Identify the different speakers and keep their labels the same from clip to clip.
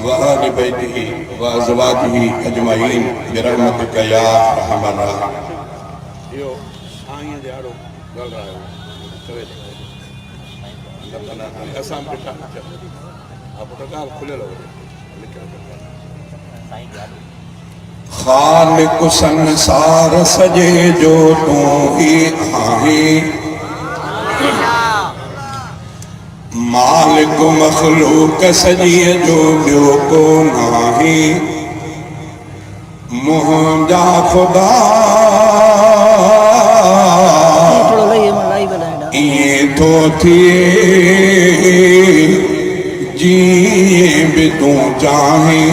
Speaker 1: वआल बैतिही व अज़वाजिही अजमईन बिरहमतिक या अरहमर राहिमीन। यो साईं जे आड़ो ॻाल्हायो चवे असां ॾिठा ॻाल्हि खुलियल ख़ालिक़ संसार सजे जो तू ही आहीं, मालिक मखलूक सजीअ जो ॿियो को नाही। मुंहिंजा ख़ुदा ईअं थो थिए जीअं बि तूं चाहीं।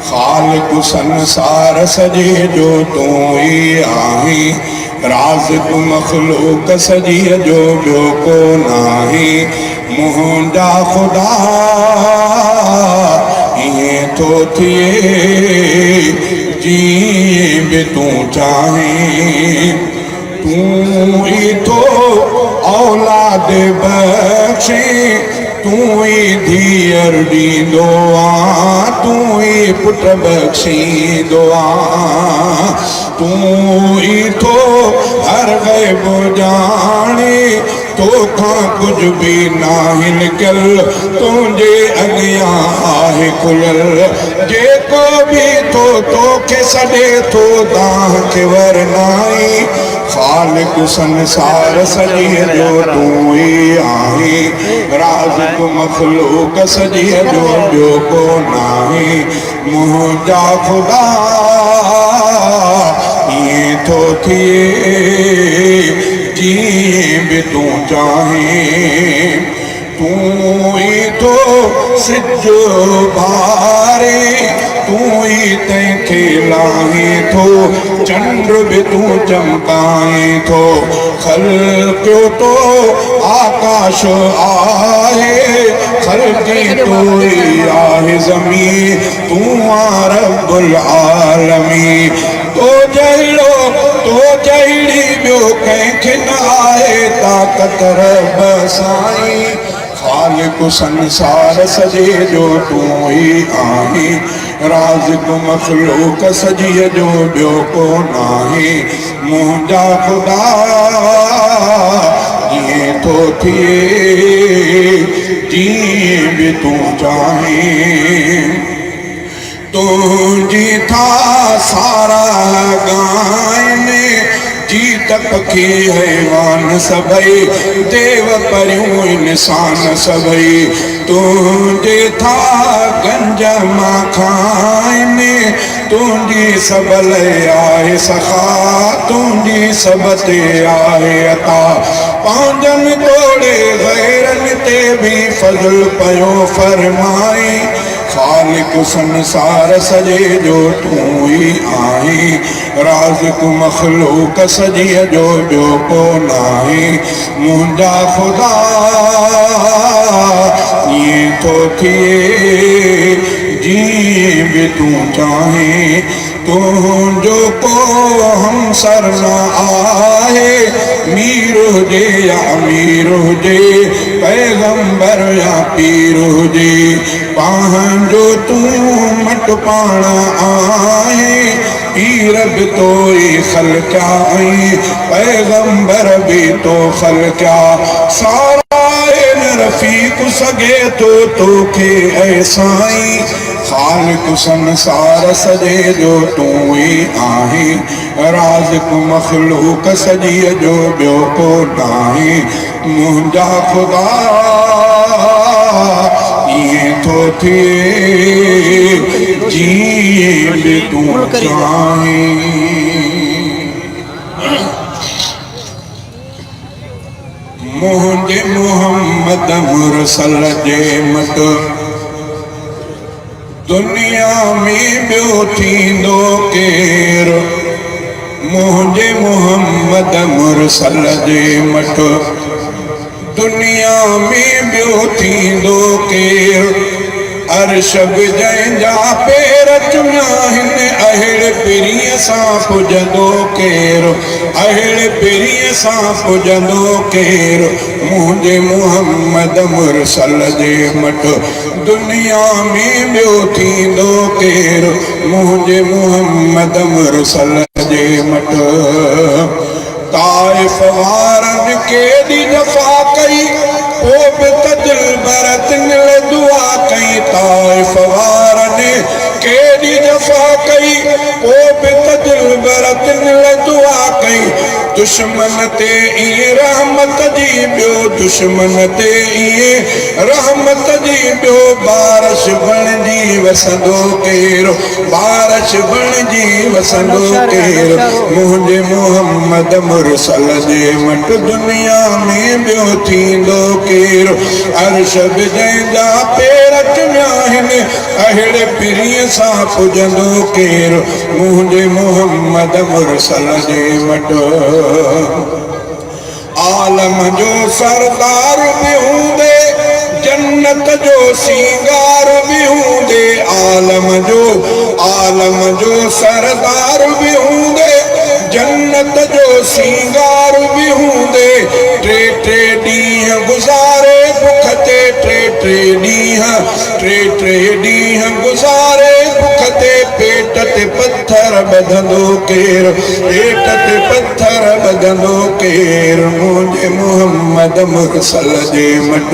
Speaker 1: ख़ालिक़ संसार सजे जो तूं ही आहीं, राज़िक़ मखलूक सजीअ जो ॿियो को नाही। मुंहिंजा ख़ुदा ईअं थो थिए जीअं बि तूं चाहीं। तूं ई थो औलाद बख़्शे, तूं ई धीअर ॾींदो आहीं, तूं ई पुट बख़्शींदो आहीं। तूं ई थो हर ग़ैब ॼाणे, तोखां कुझु बि नाहे निकिल, तुंहिंजे अॻियां आहे खुलियल। जेको बि थो तोखे सॾे थो तव्हांखे वर नाहे। ख़ालिक़ संसार सजीअ जो तूं ही आहीं, राज़िक़ मखलूक सजीअ जो ॿियो को नाही। मुंहिंजा ख़ुदा ईअं थो थिए जीअं बि तूं चाहीं। तूं ई थो सिज बारे, तूं ई तंहिंखे लाहीं थो, चंड बि तूं चमकाहीं थो। ख़ल्क़ियो तो आकाश आहे, ख़ल्क़ी तो ई आहे ज़मीन, तूं आहीं रब्बुल आलमीन। तो जहिड़ी ॿियो कंहिंखे न आहे ताक़त रब साईं। ख़ालिक़ संसार सजे जो तूं ही आहीं, राज़िक़ मखलूक सजीअ जो ॿियो को नाही। मुंहिंजा ख़ुदा ईअं थो थिए जीअं बि तूं चाहीं। तुंहिंजी था सारा गाइनि, जीत पखी हैवान सभई, देव परियूं इंसान सभई। तुंहिंजे था गंज मां खाइनि, तुंहिंजी सब लाइ आहे सखा, तुंहिंजी सब ते आहे अता। पंहिंजनि तोड़े गैरनि ते बि फज़ल पियो फरमाई। ख़ालिक़ संसार सजे जो तूं ही आहीं, राज़िक़ मखलूक सजीअ जो ॿियो को नाही। मुंहिंजा ख़ुदा ईअं थो थिए जीअं बि तूं चाहीं। तुंहिंजो को हमसर न आहे, मीर हुजे या अमीर हुजे, पैगंबर या पीर हुजे। पंहिंजो तूं मट पाण आहे, पीर बि तो ई ख़ल्क़िया आहीं, पैगंबर बि तो ख़ल्क़िया। सारा न रफ़ीक़ सघे थो तोखे ऐ साईं। ख़ालिक़ संसार सजे जो तूं ही आहीं, राज़िक़ मखलूक सजीअ जो ॿियो को नाही। मुंहिंजा ख़ुदा ईअं थो थिए जीअं बि तूं चाहीं। मुंहिंजे मोहम्मद मुरसल जे मट दुनिया में ॿियो थींदो केरु। मुंहिंजे मोहम्मद मुरसल जे मट दुनिया में ॿियो थींदो केरु। अर्श बि जंहिंजा पेर चुमिया आहिनि, अहिड़े पिरीअ सां पुॼंदो केरु, अहिड़े पिरीअ सां पुॼंदो केरु, मुंहिंजे मुहम्मद मुरसल जे मट दुनिया में ॿियो थींदो केरु, मुंहिंजे मुहम्मद मुरसल जे मट। ताइफ़ वारनि केॾी दफ़ा कई पोइ बि तदिल बरतिन दुआ कई, ताइफ़ वारनि केॾी दफ़ा कई पोइ बि तदिल बरतिन दुआ कई, दुश्मन ते ईअं रहमत जी ॿियो, दुश्मन ते ईअं रहमत जी ॿियो, बारिश बणिजी वसंदो केरु, बारिश बणिजी वसंदो केरु, मुंहिंजे मुहम्मद मुरसल जे वट दुनिया में ॿियो थींदो केरु, अर्श बि जंहिंजा पेर चुमिया आहिनि अहिड़े पिरीअ सां पुॼंदो केरु, मुंहिंजे मुहम्मद मुरसल जे वट। आलम जो सरदार बि हूंदे, जन्नत जो सींगार बि हूंदे, आलम जो सरदार बि हूंदे, जन्नत जो सींगार बि हूंदे, टे टे ॾींहं गुज़ारे बुख ते, टे ॾींहं गुज़ारे बुख ते, पेट ते पत्थर ॿधंदो केरु, पेट ते पत्थर ॿधंदो केरु, मुंहिंजे मुहम्मद मुरसल जे वट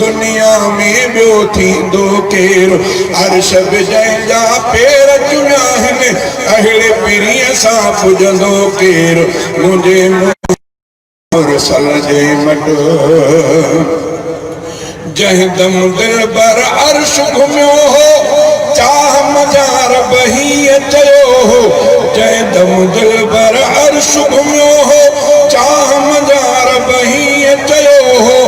Speaker 1: दुनिया में ॿियो थींदो केरु, अर्श बि जंहिंजा पेर चुमिया आहिनि अहिड़े पिरीअ सां पुॼंदो केरु, मुंहिंजे मुरसल जे वट। जंहिं दम दिल बर अर्श घुमियो हो, चाह मजार बही चयो हो, जंहिं दम दिल बर अर्श घुमियो हो, चाह मजार बही चयो हो,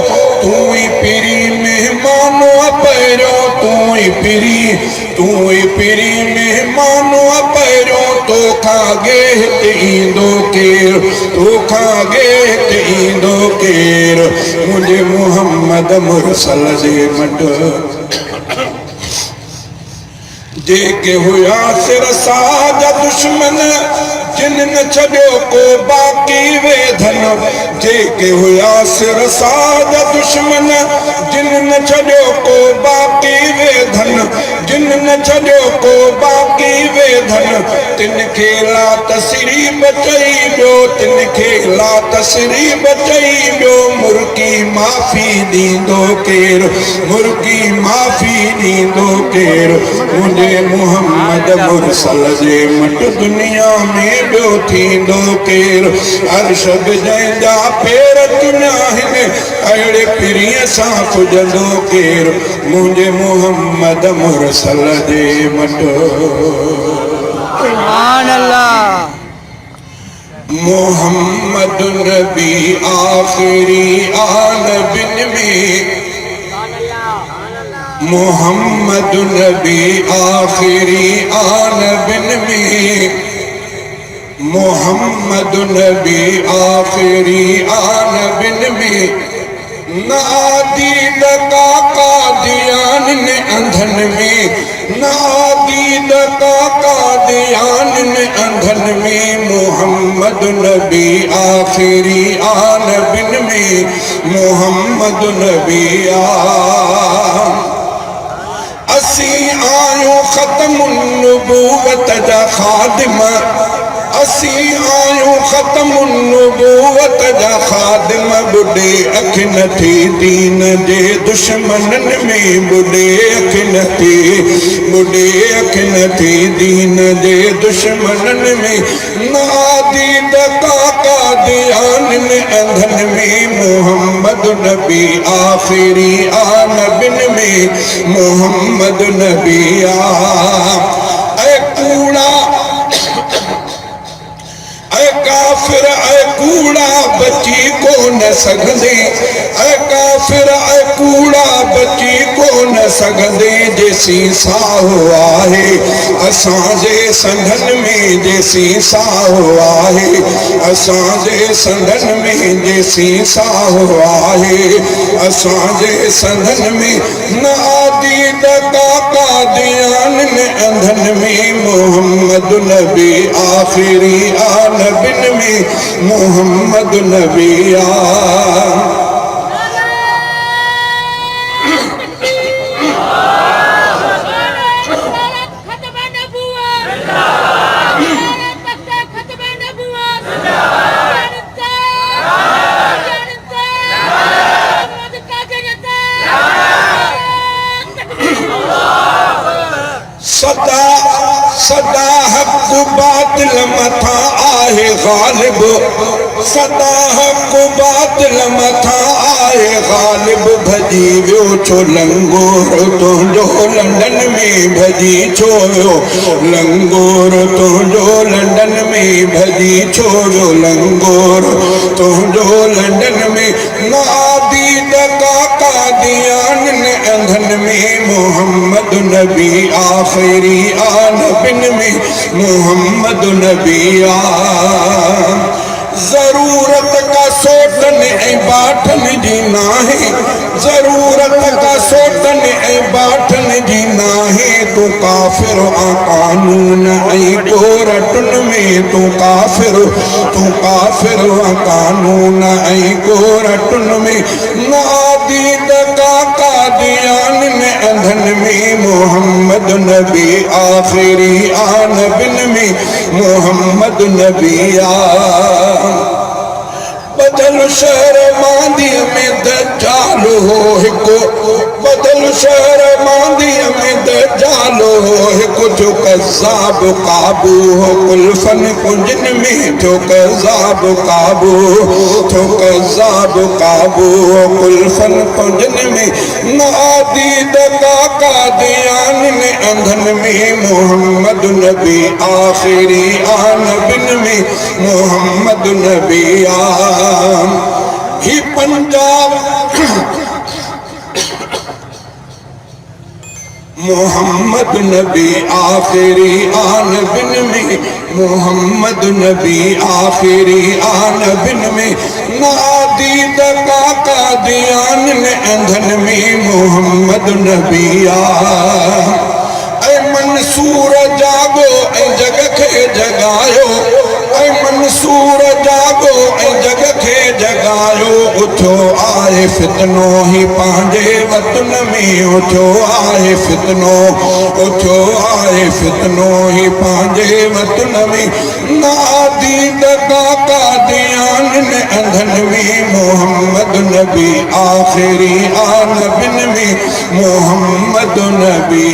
Speaker 1: तूं ई पिरी मेहमानो पहिरियों, तूं ई पिरी मेहमानो पहिरियों, तोखां अॻे हिते ईंदो केरु, तोखां अॻे हिते ईंदो केरु, मुंहिंजे मुहम्मद मुरसल जे वट। जेके हुया सिर साजा दुश्मन जिन न छॾियो को बाक़ी वेधन, जेके हुया सिर साजा दुश्मन जिन न छॾियो को बाक़ी वेधन, जिन न छॾियो को बाक़ी वेधन, तिन खे ला तसरीब चई ॿियो, तिन खे ला तसरीब चई ॿियो, मुर्गी माफ़ी ॾींदो केरु, मुर्गी माफ़ी ॾींदो केरु, मुंहिंजे मुहम्मद मुरसल जे वट दुनिया में ॿियो थींदो केरु, अर्श बि जंहिंजा पेर चुमिया आहिनि अहिड़े पिरीअ सां पुॼंदो केरु, मुंहिंजे मुहम्मद मुरसल जे वट। सुभान अल्लाह। मुहम्मद नबी आखिरी आनबिन में, मुहम्मद नबी आखिरी आनबिन में, मुहम्मद नबी आखिरी आनबिन में, न आदीद का कादियान ने अंधन में, न आदीद का कादियान ने अंधन में, मुहम्मद नबी आखिरी आनबिन में, मुहम्मद नबी असी आयो खत्म नबूवत जा खादिम, असी आयो खत्म नबूवत जा खादिम, बुढ़े अख न थी दीन जे दुश्मनन में, बुढ़े अख न थी दीन जे दुश्मनन में, नादीद का कादियान अंधन में, मुहम्मद नबी आखिरी आनबिन में, मुहम्मद नबी ऐ कूड़ा काफिर ऐ कूड़ा बची को न सघंदे, ऐ काफिर ऐ कूड़ा बची को न सघंदे, जेसी साहो आहे असांजे संघन में, जेसी साहो आहे असांजे संघन में, जेसी साहो आहे असांजे संघन में, न आदीद का कादियान में अंधन में, मुहम्मद नबी आखिरी आनबिन में मोहम्मद नबी सदा सदा हक बातिल मथा आहे गालिब सदा हक बातिल मथा आहे गालिब भजी वियो छो लंगोर तुंहिंजो लंडन में भजी छो वियो लंगोर तुंहिंजो लंडन में भजी छो वियो लंगोर तुंहिंजो लंडन में नादी दका कादियान ने अंधन में मोहम्मद नबी आखिरी आनबिन में मोहम्मद नबी जरूरत का सोटन ऐं बाटन जी नाहे जरूरत का सोटन ऐं बाटन जी नाहे तू काफिर आ कानून ऐं गोरटन में तू काफिर आ कानून ऐं गोरटन में नादी दका कादियान में अंधन में मोहम्मद नबी आखिरी आनबिन में मोहम्मद नबी बदल शहर मांदी में दज्जालो हिको बदल शहर मांदी में दज्जालो हिको जो कज़ाब काबू हो कुल्फन कुंजन में जो कज़ाब काबू हो कुल्फन कुंजन में नादी दका कादियान में अंधन में मोहम्मद नबी आखिरी आनबिन में मोहम्मद नबी ही पंजाब मोहम्मद नबी आखिरी आनबिन में मोहम्मद नबी आखिरी आनबिन में नादी दका कादियान ने अंधन में मोहम्मद नबी ऐ मंसूर जागो ऐ जग खे जगायो ऐ मंसूर जागो ऐ जग खे जगायो उठो आए फितनो ही पांजे वतन में उठो आए फितनो ही पांजे वतन में नादी दका कादियान ने अंधन में मोहम्मद नबी आखिरी आनबिन में मोहम्मद नबी